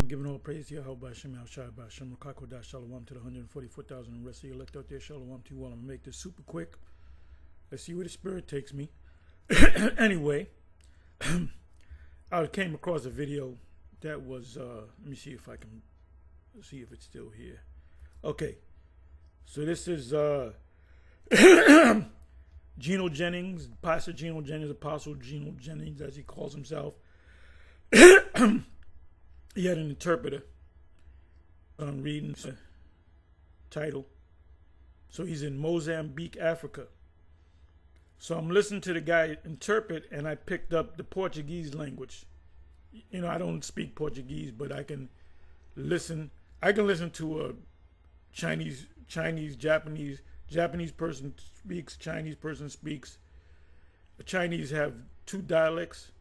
giving all praise to Yahweh Hashem, Al-Shai, Hashem, Rakakodah, Shalom to the 144,000 and rest of you elect out there. Shalom to you all. I'm going to make this super quick. Let's see where the spirit takes me. Anyway, I came across a video that was, let me see if I can see if it's still here. Okay, so this is Geno Jennings, Pastor Geno Jennings, Apostle Geno Jennings, as he calls himself. He had an interpreter. I'm reading the title. So he's in Mozambique, Africa. So I'm listening to the guy interpret, and I picked up the Portuguese language. You know, I don't speak Portuguese, but I can listen. I can listen to a Japanese person speaks, Chinese person speaks. The Chinese have two dialects,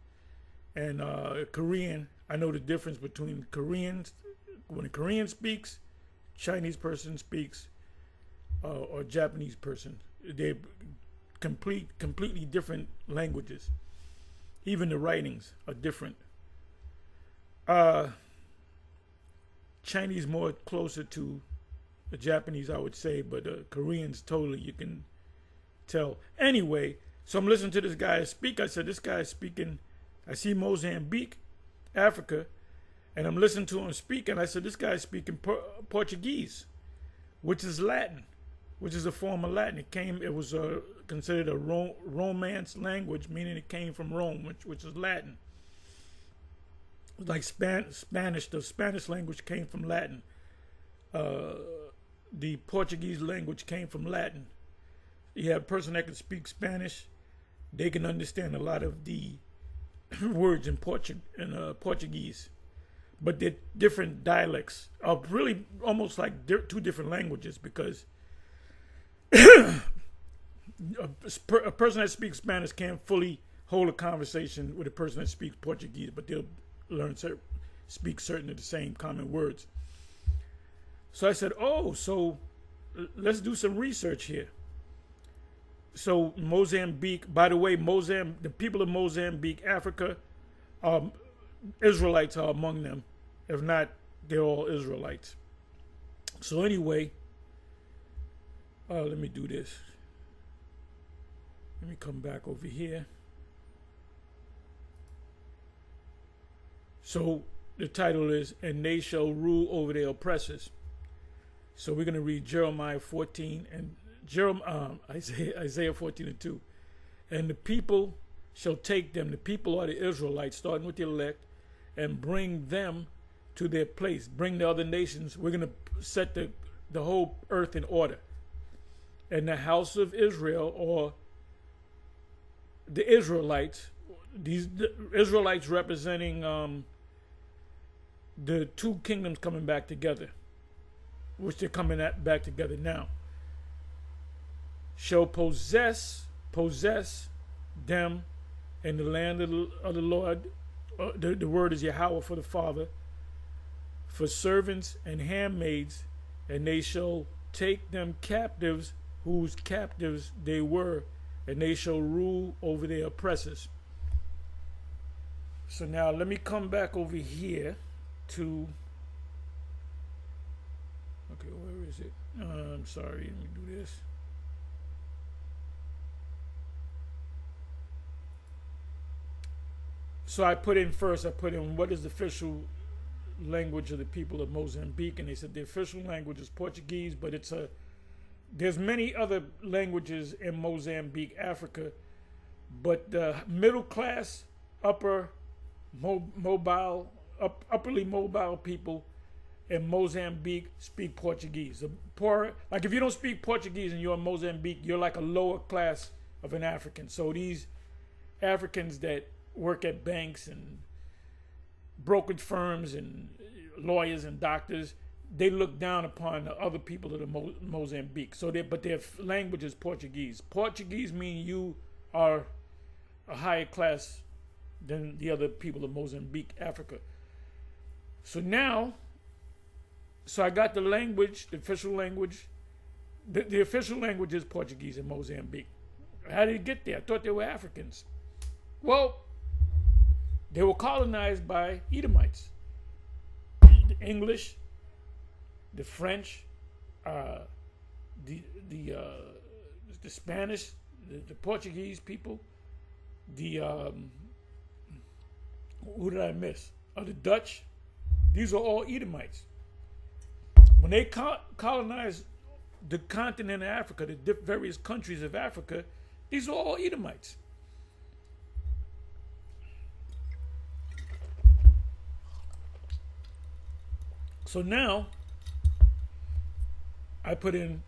and Korean. I know the difference between Koreans. When a Korean speaks, Chinese person speaks, or Japanese person. They're completely different languages. Even the writings are different. Chinese more closer to the Japanese, I would say, but Koreans totally, you can tell. Anyway, so I'm listening to this guy speak. I said, this guy is speaking. I see Mozambique, Africa, and I'm listening to him speak, and I said, this guy is speaking Portuguese, which is Latin, which is a form of Latin. It was considered a Romance language, meaning it came from Rome, which is Latin. Like Spanish, the Spanish language came from Latin. The Portuguese language came from Latin. You have a person that can speak Spanish, they can understand a lot of the words in Portuguese, but they're different dialects of really almost like two different languages, because a person that speaks Spanish can't fully hold a conversation with a person that speaks Portuguese, but they'll speak certain of the same common words. So I said, oh, so let's do some research here. So Mozambique, by the way, the people of Mozambique, Africa, Israelites are among them. If not, they're all Israelites. So anyway, let me do this. Let me come back over here. So the title is, and they shall rule over their oppressors. So we're going to read Jeremiah 14 and Isaiah 14 and 2. And the people shall take them, the people are the Israelites, starting with the elect, and bring them to their place. Bring the other nations. We're going to set the whole earth in order. And the house of Israel, or the Israelites, the Israelites representing the two kingdoms coming back together, which they're coming back together now, shall possess them in the land of the Lord. The word is Yahweh for the Father, for servants and handmaids, and they shall take them captives, whose captives they were, and they shall rule over their oppressors. So now let me come back over here to, okay, where is it? I'm sorry, let me do this. So I put in what is the official language of the people of Mozambique, and they said the official language is Portuguese, but there's many other languages in Mozambique, Africa, but the middle class, upperly mobile people in Mozambique speak Portuguese. The poor, like if you don't speak Portuguese and you're in Mozambique, you're like a lower class of an African. So these Africans that work at banks and brokerage firms and lawyers and doctors, they look down upon the other people of the Mozambique. So but their language is Portuguese. Portuguese means you are a higher class than the other people of Mozambique, Africa. So now, I got the language, the official language. The official language is Portuguese in Mozambique. How did it get there? I thought they were Africans. Well, they were colonized by Edomites. English, the French, the Spanish, the Portuguese people, the who did I miss? The Dutch. These are all Edomites. When they colonized the continent of Africa, the various countries of Africa, these are all Edomites. So now, I put in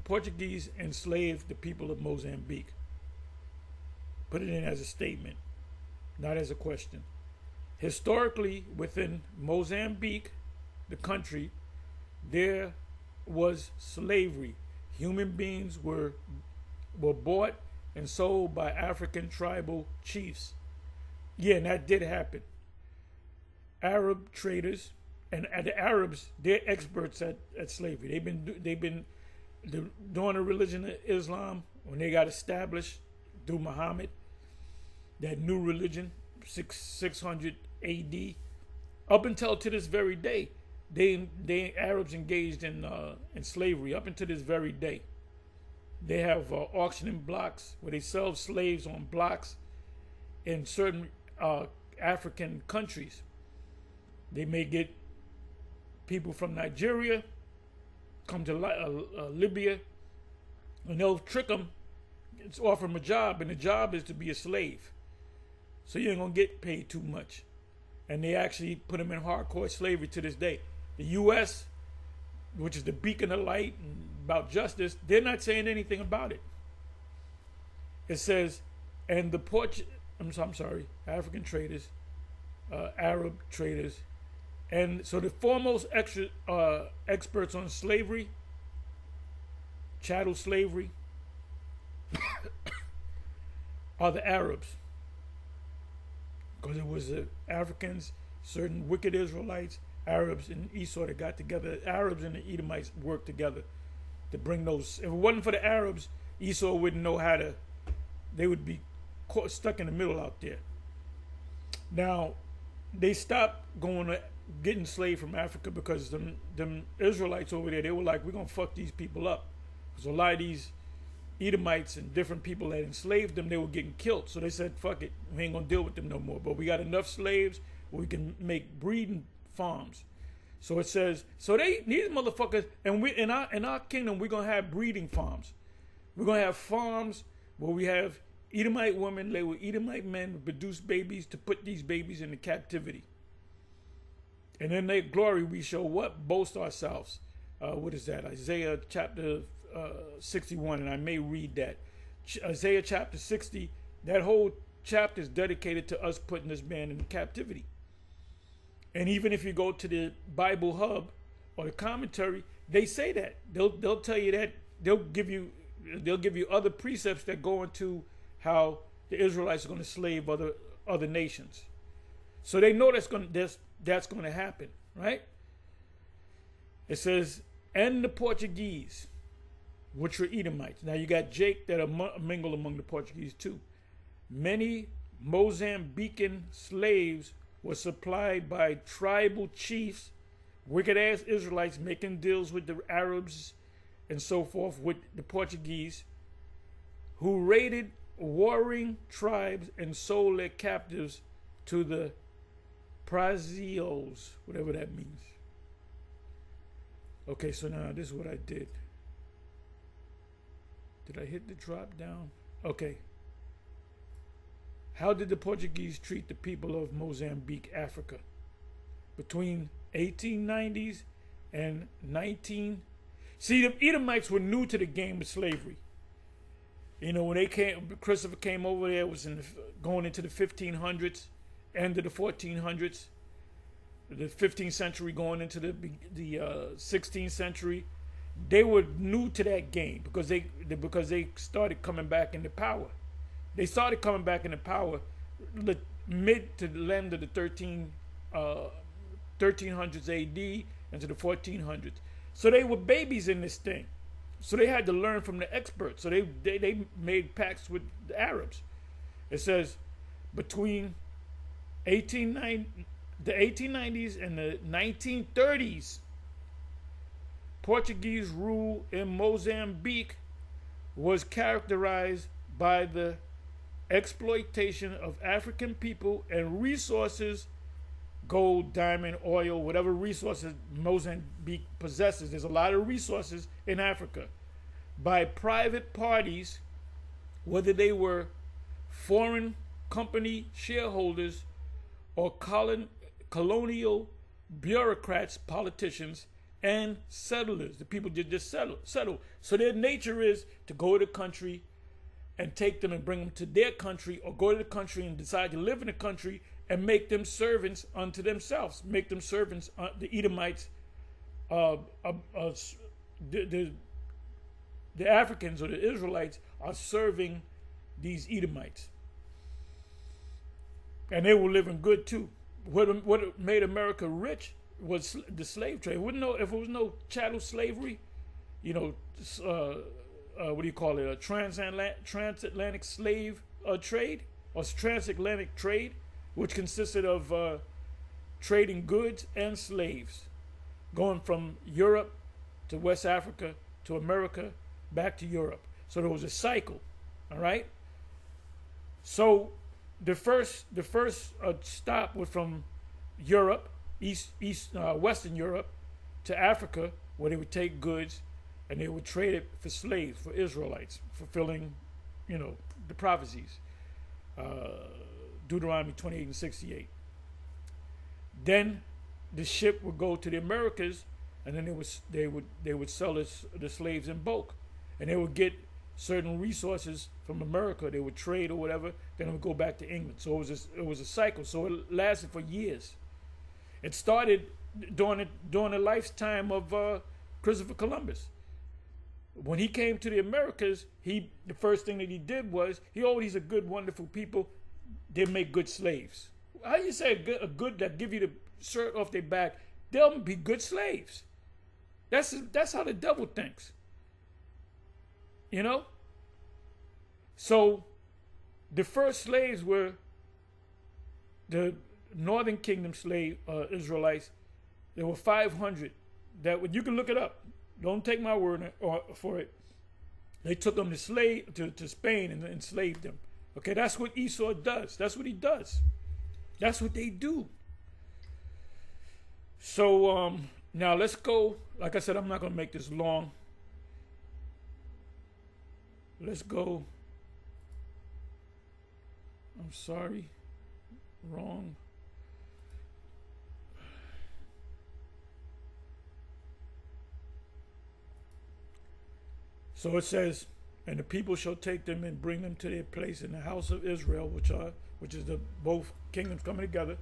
Portuguese enslaved the people of Mozambique. Put it in as a statement, not as a question. Historically, within Mozambique, the country, there was slavery. Human beings were bought and sold by African tribal chiefs. Yeah, and that did happen. Arab traders, and the Arabs, they're experts at slavery. They've been during the religion of Islam, when they got established through Muhammad, that new religion, 600 AD, up until to this very day, they Arabs engaged in slavery up until this very day. They have auctioning blocks where they sell slaves on blocks in certain African countries. They may get people from Nigeria come to Libya, and they'll trick them. It's offer them a job, and the job is to be a slave. So you ain't gonna get paid too much. And they actually put them in hardcore slavery to this day. The U.S., which is the beacon of light about justice, they're not saying anything about it. It says, and the African traders, Arab traders, and so the foremost experts on slavery, chattel slavery, are the Arabs. Because it was the Africans, certain wicked Israelites, Arabs and Esau that got together. Arabs and the Edomites worked together to bring those. If it wasn't for the Arabs, Esau wouldn't know how to. They would be stuck in the middle out there. Now, they stopped getting slaves from Africa because them Israelites over there, they were like, we're going to fuck these people up. Because a lot of these Edomites and different people that enslaved them, they were getting killed. So they said, fuck it, we ain't going to deal with them no more. But we got enough slaves where we can make breeding farms. So it says, so these motherfuckers, and we in our kingdom, we're going to have breeding farms. We're going to have farms where we have Edomite women lay with Edomite men who produce babies to put these babies into captivity. And in their glory, we shall what? Boast ourselves. What is that? Isaiah chapter 61, and I may read that. Isaiah chapter 60, that whole chapter is dedicated to us putting this man in captivity. And even if you go to the Bible Hub or the commentary, they say that. They'll tell you that. They'll give you other precepts that go into how the Israelites are going to slave other nations. So they know that's going to happen, right? It says, and the Portuguese, which were Edomites. Now you got Jake that are mingled among the Portuguese too. Many Mozambican slaves were supplied by tribal chiefs, wicked ass Israelites making deals with the Arabs and so forth with the Portuguese, who raided warring tribes and sold their captives to the Prazios, whatever that means. Okay, so now this is what I did. Did I hit the drop down? Okay. How did the Portuguese treat the people of Mozambique, Africa? Between 1890s and 19... See, the Edomites were new to the game of slavery. You know, when Christopher came over there, it was going into the 1500s, end of the 1400s, the 15th century going into the 16th century. They were new to that game because they started coming back into power. They started coming back into power mid to the end of the 1300s AD into the 1400s. So they were babies in this thing. So they had to learn from the experts. So they made pacts with the Arabs. It says between 1890 the 1890s and the 1930s, Portuguese rule in Mozambique was characterized by the exploitation of African people and resources, gold, diamond, oil, whatever resources Mozambique possesses. There's a lot of resources in Africa, by private parties, whether they were foreign company shareholders or colonial bureaucrats, politicians, and settlers. The people did just settle. So their nature is to go to the country and take them and bring them to their country, or go to the country and decide to live in the country and make them servants unto themselves. Make them servants. The Edomites, the Africans or the Israelites are serving these Edomites. And they were living good too. What made America rich was the slave trade. If it was no chattel slavery, what do you call it? A transatlantic slave trade, or transatlantic trade, which consisted of trading goods and slaves, going from Europe to West Africa to America, back to Europe. So there was a cycle, all right? So the first stop was from Europe, Western Europe, to Africa, where they would take goods and they would trade it for slaves, for Israelites, fulfilling, the prophecies, Deuteronomy 28 and 68. Then the ship would go to the Americas, and then they would sell the slaves in bulk, and they would get certain resources from America. They would trade or whatever. Then it would go back to England. So it was a cycle. So it lasted for years. It started during the lifetime of Christopher Columbus. When he came to the Americas, the first thing that he did was, these are good, wonderful people. They make good slaves. How you say a good that give you the shirt off their back? They'll be good slaves. That's how the devil thinks. So the first slaves were the Northern Kingdom slave Israelites. There were 500. You can look it up. Don't take my word for it. They took them to Spain and enslaved them. Okay, that's what Esau does. That's what he does. That's what they do. So now let's go. Like I said, I'm not going to make this long. Let's go. I'm sorry. Wrong. So it says, and the people shall take them and bring them to their place in the house of Israel, which is the both kingdoms coming together,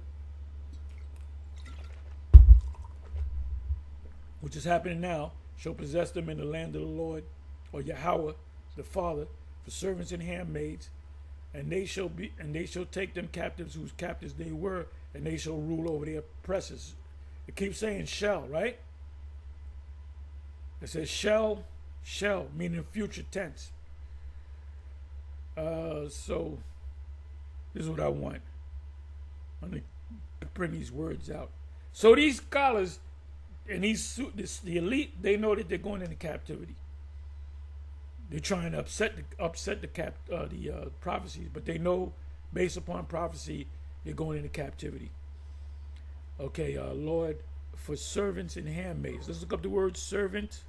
which is happening now, shall possess them in the land of the Lord, or Yahweh, the Father, for servants and handmaids, and they shall take them captives whose captives they were, and they shall rule over their oppressors. It keeps saying shall, right? It says shall, meaning future tense. So this is what I want. I'm going to bring these words out. So these scholars and the elite, they know that they're going into captivity. They're trying to upset the prophecies, but they know based upon prophecy they're going into captivity. Okay, Lord, for servants and handmaids. Let's look up the word servant.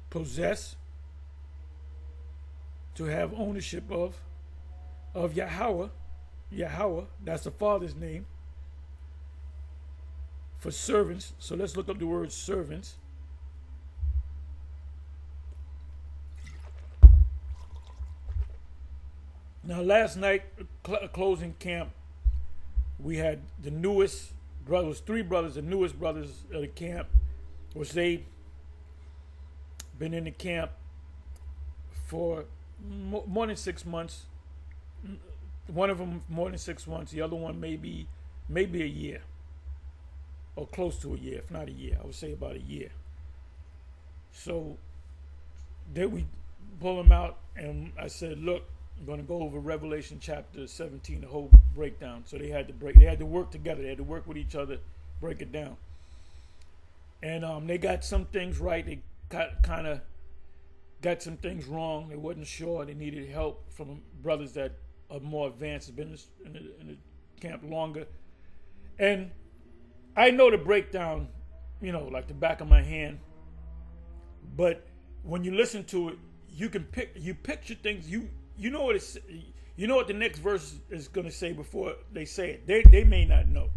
Possess, to have ownership of Yahweh, that's the Father's name. For servants, so let's look up the word servants. Now last night, closing camp, we had the newest brothers, three brothers, the newest brothers of the camp, which they been in the camp for more than 6 months. One of them more than 6 months. The other one maybe a year or close to a year, if not a year. I would say about a year. So then we pull them out, and I said, look, I'm going to go over Revelation chapter 17, the whole breakdown. So they had to work together. They had to work with each other, break it down. And they got some things right. They kind of got some things wrong. They wasn't sure. They needed help from brothers that are more advanced, have been in the camp longer. And I know the breakdown, like the back of my hand. But when you listen to it, you picture things. You know what it's, you know what the next verse is going to say before they say it. They may not know.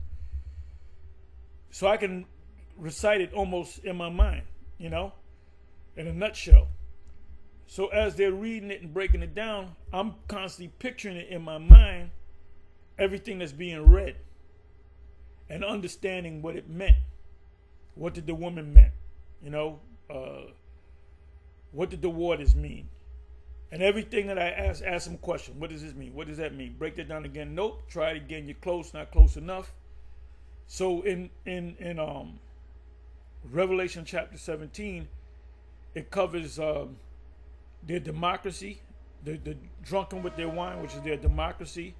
So I can recite it almost in my mind, in a nutshell. So as they're reading it and breaking it down, I'm constantly picturing it in my mind, everything that's being read, and understanding what it meant. What did the woman mean? What did the waters mean? And everything that I ask them a question. What does this mean? What does that mean? Break that down again. Nope. Try it again. You're close, not close enough. So in Revelation chapter 17, it covers their democracy, the drunken with their wine, which is their democracy.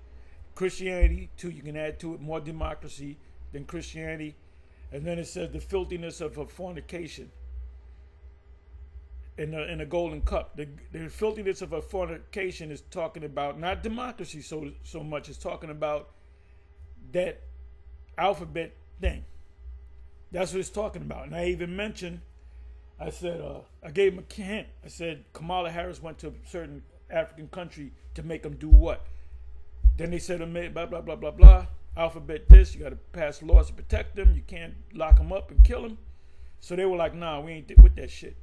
Christianity, too, you can add to it more democracy than Christianity. And then it says the filthiness of a fornication in a golden cup. The filthiness of a fornication is talking about not democracy so much. It's talking about that alphabet thing. That's what it's talking about. And I even mentioned, I said, I gave him a hint. I said Kamala Harris went to a certain African country to make them do what? Then they said, blah, blah, blah, blah, blah. Alphabet this, you got to pass laws to protect them. You can't lock them up and kill them. So they were like, nah, we ain't with that shit.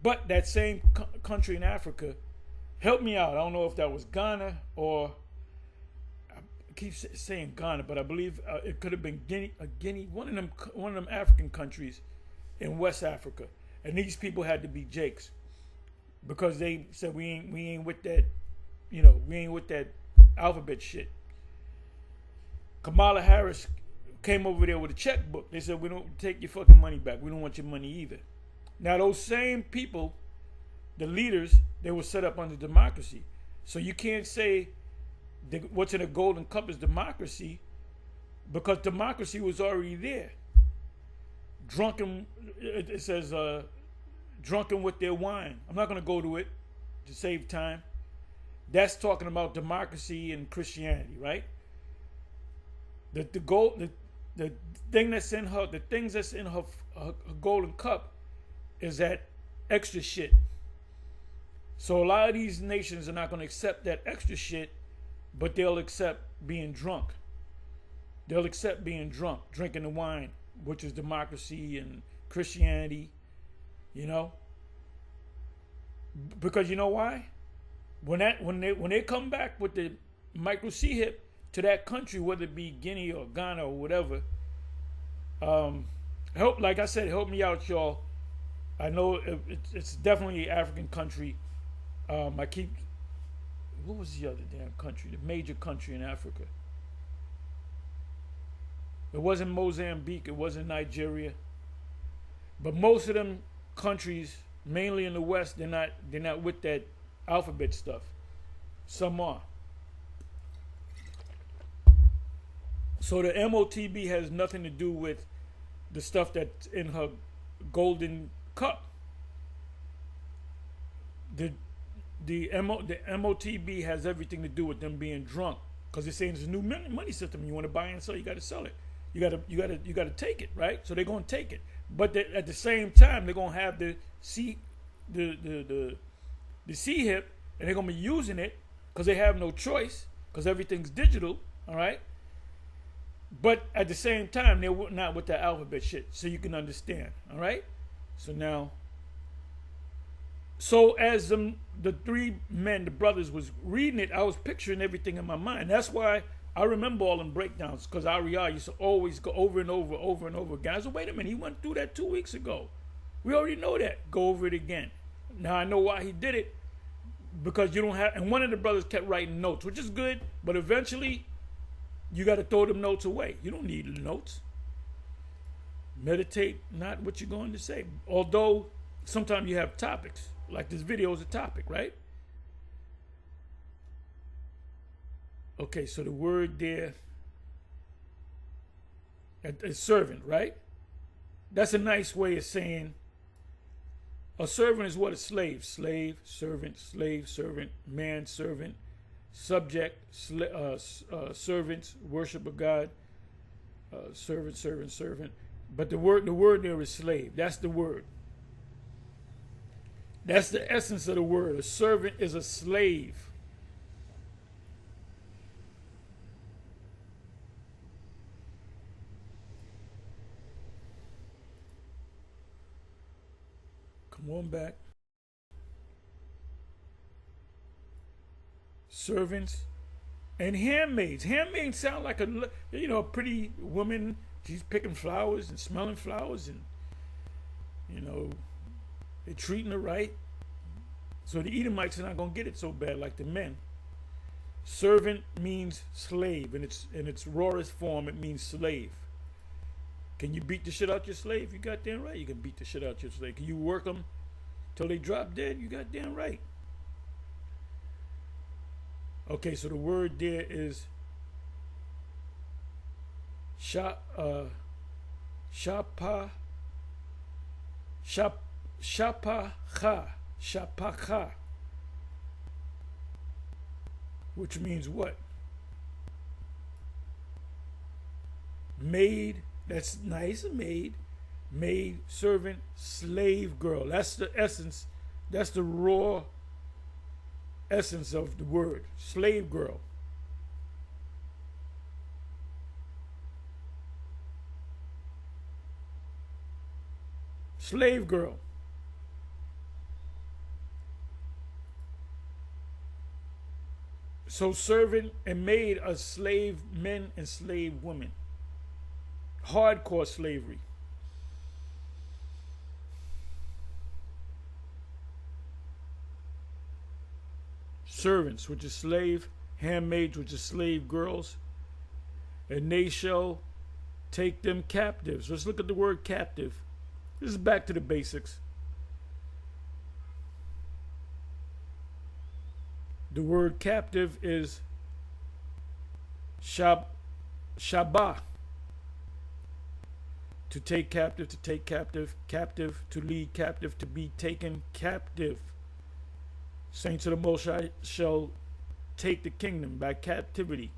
But that same country in Africa helped me out. I don't know if that was Ghana or, I keep saying Ghana, but I believe it could have been Guinea, one of them African countries in West Africa. And these people had to be Jakes because they said we ain't with that, we ain't with that alphabet shit. Kamala Harris came over there with a checkbook. They said, we don't take your fucking money back. We don't want your money either. Now, those same people, the leaders, they were set up under democracy. So you can't say what's in a golden cup is democracy because democracy was already there. Drunken, it says, drunken with their wine. I'm not going to go to it to save time. That's talking about democracy and Christianity, right? The thing that's in her, the things that's in her golden cup is that extra shit. So a lot of these nations are not going to accept that extra shit, but they'll accept being drunk. They'll accept being drunk, drinking the wine, which is democracy and Christianity, Because you know why? When they come back with the micro C hip to that country, whether it be Guinea or Ghana or whatever, like I said, help me out, y'all. I know it's definitely an African country. What was the other damn country? The major country in Africa. It wasn't Mozambique. It wasn't Nigeria. But most of them countries, mainly in the West, they're not with that alphabet stuff. Some are. So the MOTB has nothing to do with the stuff that's in her golden cup. The MOTB has everything to do with them being drunk, because they're saying there's a new money system. You want to buy and sell, you got to sell it. You got to take it, right? So they're going to take it, but at the same time they're going to have the C hip, and they're going to be using it because they have no choice because everything's digital, all right? But at the same time, they're not with that alphabet shit, so you can understand, all right? So as the three men, the brothers, was reading it, I was picturing everything in my mind. That's why I remember all them breakdowns, because Ariel used to always go over and over again. I said, wait a minute, he went through that 2 weeks ago. We already know that. Go over it again. Now I know why he did it, because you don't have, and one of the brothers kept writing notes, which is good, but eventually you got to throw them notes away. You don't need the notes. Meditate not what you're going to say. Although sometimes you have topics, like this video is a topic, right? Okay, so the word there is servant, right? That's a nice way of saying a servant is what? A slave. Slave, servant, man, servant, subject, servants, worship of God, servant. But the word there is slave. That's the word. That's the essence of the word. A servant is a slave. Come on back. Servants and handmaids. Handmaids sound like a pretty woman. She's picking flowers and smelling flowers, and they're treating her right. So the Edomites are not gonna get it so bad like the men. Servant means slave, in its rawest form. It means slave. Can you beat the shit out your slave? You goddamn right you can beat the shit out your slave. Can you work them till they drop dead? You goddamn right. Okay, so the word there is shapacha, which means what? Maid. That's nice. Maid, servant, slave girl. That's the essence. That's the raw essence of the word. Slave girl. Slave girl. So servant and maid are slave men and slave women. Hardcore slavery. Servants, which is slave, handmaids, which is slave girls, and they shall take them captives. Let's look at the word captive. This is back to the basics. The word captive is shabah. To take captive, captive, to lead captive, to be taken captive. Saints of the Most High shall take the kingdom by captivity.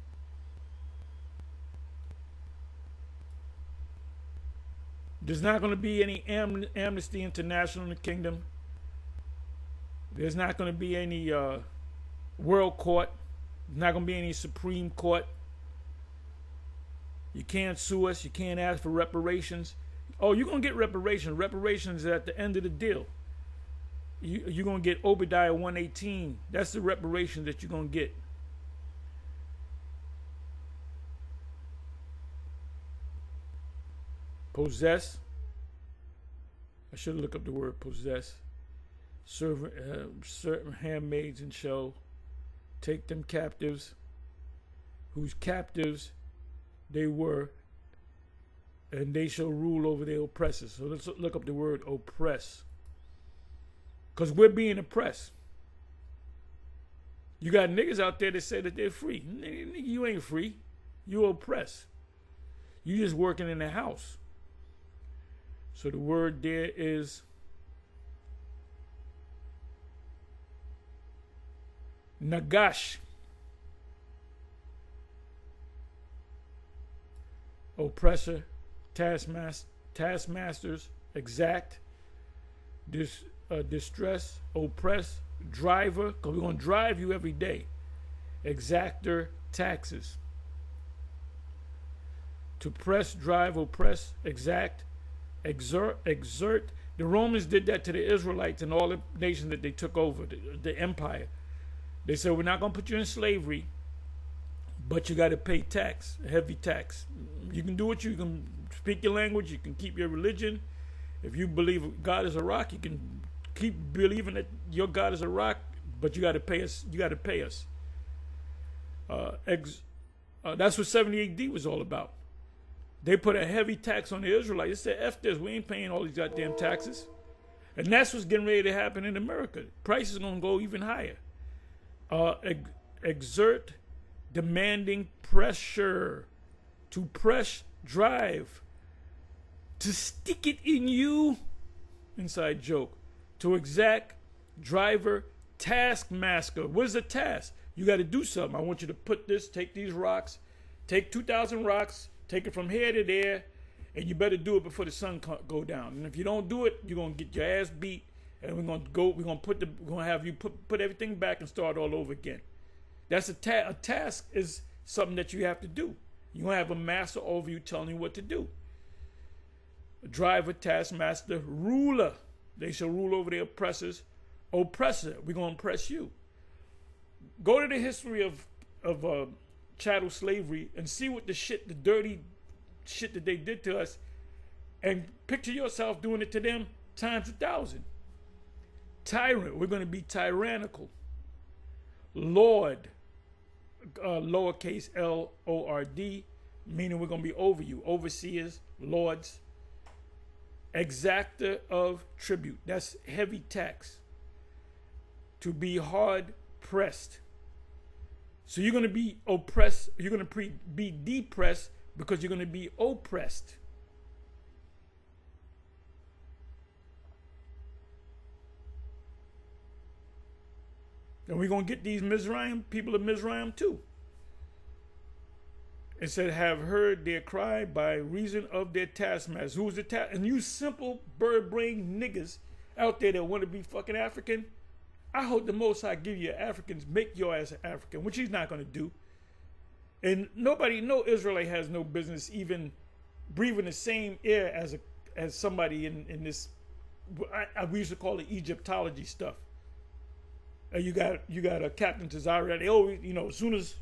There's not going to be any Amnesty International in the kingdom. There's not going to be any world court. There's not going to be any Supreme Court. You can't sue us. You can't ask for reparations. Oh, you're going to get reparations. Reparations are at the end of the deal. You're going to get Obadiah 118. That's the reparation that you're going to get. Possess. I should look up the word possess. Servant, handmaids, and shall take them captives, whose captives they were, and they shall rule over their oppressors. So let's look up the word oppress. Because we're being oppressed. You got niggas out there that say that they're free. Nigga, you ain't free. You oppressed. You just working in the house. So the word there is nagash. Oppressor, taskmasters, exact, distress, oppress, driver, because we're going to drive you every day. Exactor, taxes. To press, drive, oppress, exact, exert. The Romans did that to the Israelites and all the nations that they took over, the empire. They said, we're not going to put you in slavery, but you got to pay tax, heavy tax. You can do what you can speak your language, you can keep your religion. If you believe God is a rock, you can keep believing that your God is a rock, but you got to pay us. You got to pay us. That's what 70 AD was all about. They put a heavy tax on the Israelites. They said, F this, we ain't paying all these goddamn taxes. And that's what's getting ready to happen in America. Prices are going to go even higher. Exert demanding pressure to press drive to stick it in you, inside joke, to exact driver taskmaster. What is a task? You got to do something. I want you to put this, take these rocks, take 2,000 rocks, take it from here to there, and you better do it before the sun go down. And if you don't do it, you're gonna get your ass beat, and we're gonna have you put everything back and start all over again. That's a task is something that you have to do. You're gonna have a master over you telling you what to do. A driver, taskmaster, ruler. They shall rule over their oppressors. Oppressor, we're gonna oppress you. Go to the history of chattel slavery and see what the dirty shit that they did to us, and picture yourself doing it to them times 1,000. Tyrant, we're going to be tyrannical. Lord, lowercase Lord, meaning we're going to be over you. Overseers, lords. Exactor of tribute, that's heavy tax. To be hard pressed. So you're going to be oppressed, you're going to be depressed because you're going to be oppressed. And we're going to get these Mizraim, people of Mizraim too. It said, have heard their cry by reason of their taskmasters. Who's the task? And you simple bird-brained niggas out there that want to be fucking African, I hope the Most High give you Africans, make your ass an African, which he's not going to do. And no Israelite has no business even breathing the same air as somebody in this. We used to call it Egyptology stuff. You got a Captain Tazari. They always, as soon as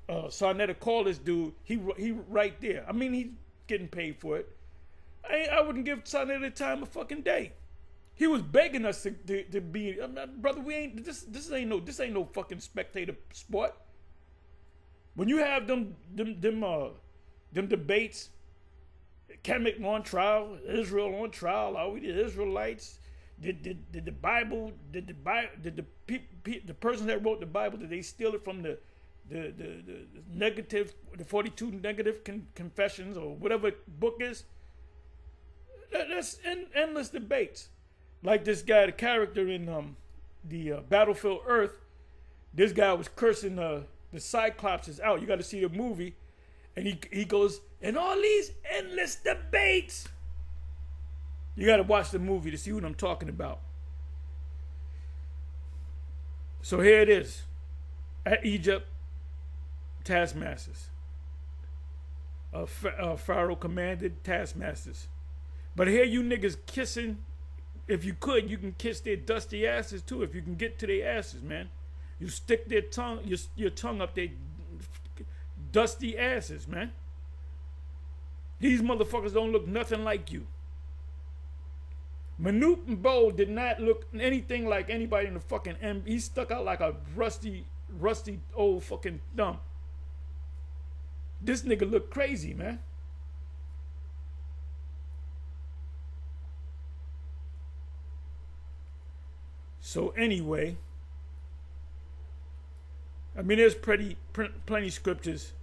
Sarnetta called this dude, he right there. I mean, he's getting paid for it. I wouldn't give Sarnetta the time of fucking day. He was begging us to be, brother. We ain't this ain't no fucking spectator sport. When you have them debates, Kemet on trial, Israel on trial, are we the Israelites? Did the Bible, did the person that wrote the Bible, did they steal it from the negative, the 42 negative confessions or whatever book is? That's endless debates. Like this guy, the character in the Battlefield Earth, this guy was cursing the Cyclops is out. You got to see the movie. And he goes, and all these endless debates. You got to watch the movie to see what I'm talking about. So here it is. At Egypt, taskmasters. Pharaoh commanded taskmasters. But here you niggas kissing. If you could, you can kiss their dusty asses too. If you can get to their asses, man. You stick their tongue, your tongue up their dusty asses, man. These motherfuckers don't look nothing like you. Manute and Bo did not look anything like anybody in the fucking M. He stuck out like a rusty old fucking thumb. This nigga look crazy, man. So anyway, I mean, there's plenty scriptures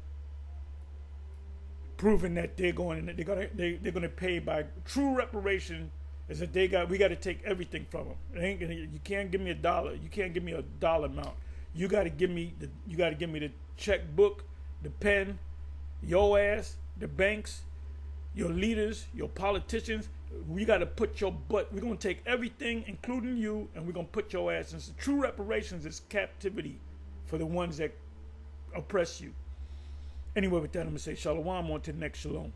proving that they're going to pay by true reparation. Is that we got to take everything from them. You can't give me $1. You can't give me $1 amount. You got to give me the checkbook, the pen, your ass, the banks, your leaders, your politicians. We got to put your butt. We're going to take everything, including you, and we're going to put your ass in. So true reparations is captivity for the ones that oppress you. Anyway, with that, I'm going to say shalom, on to the next shalom.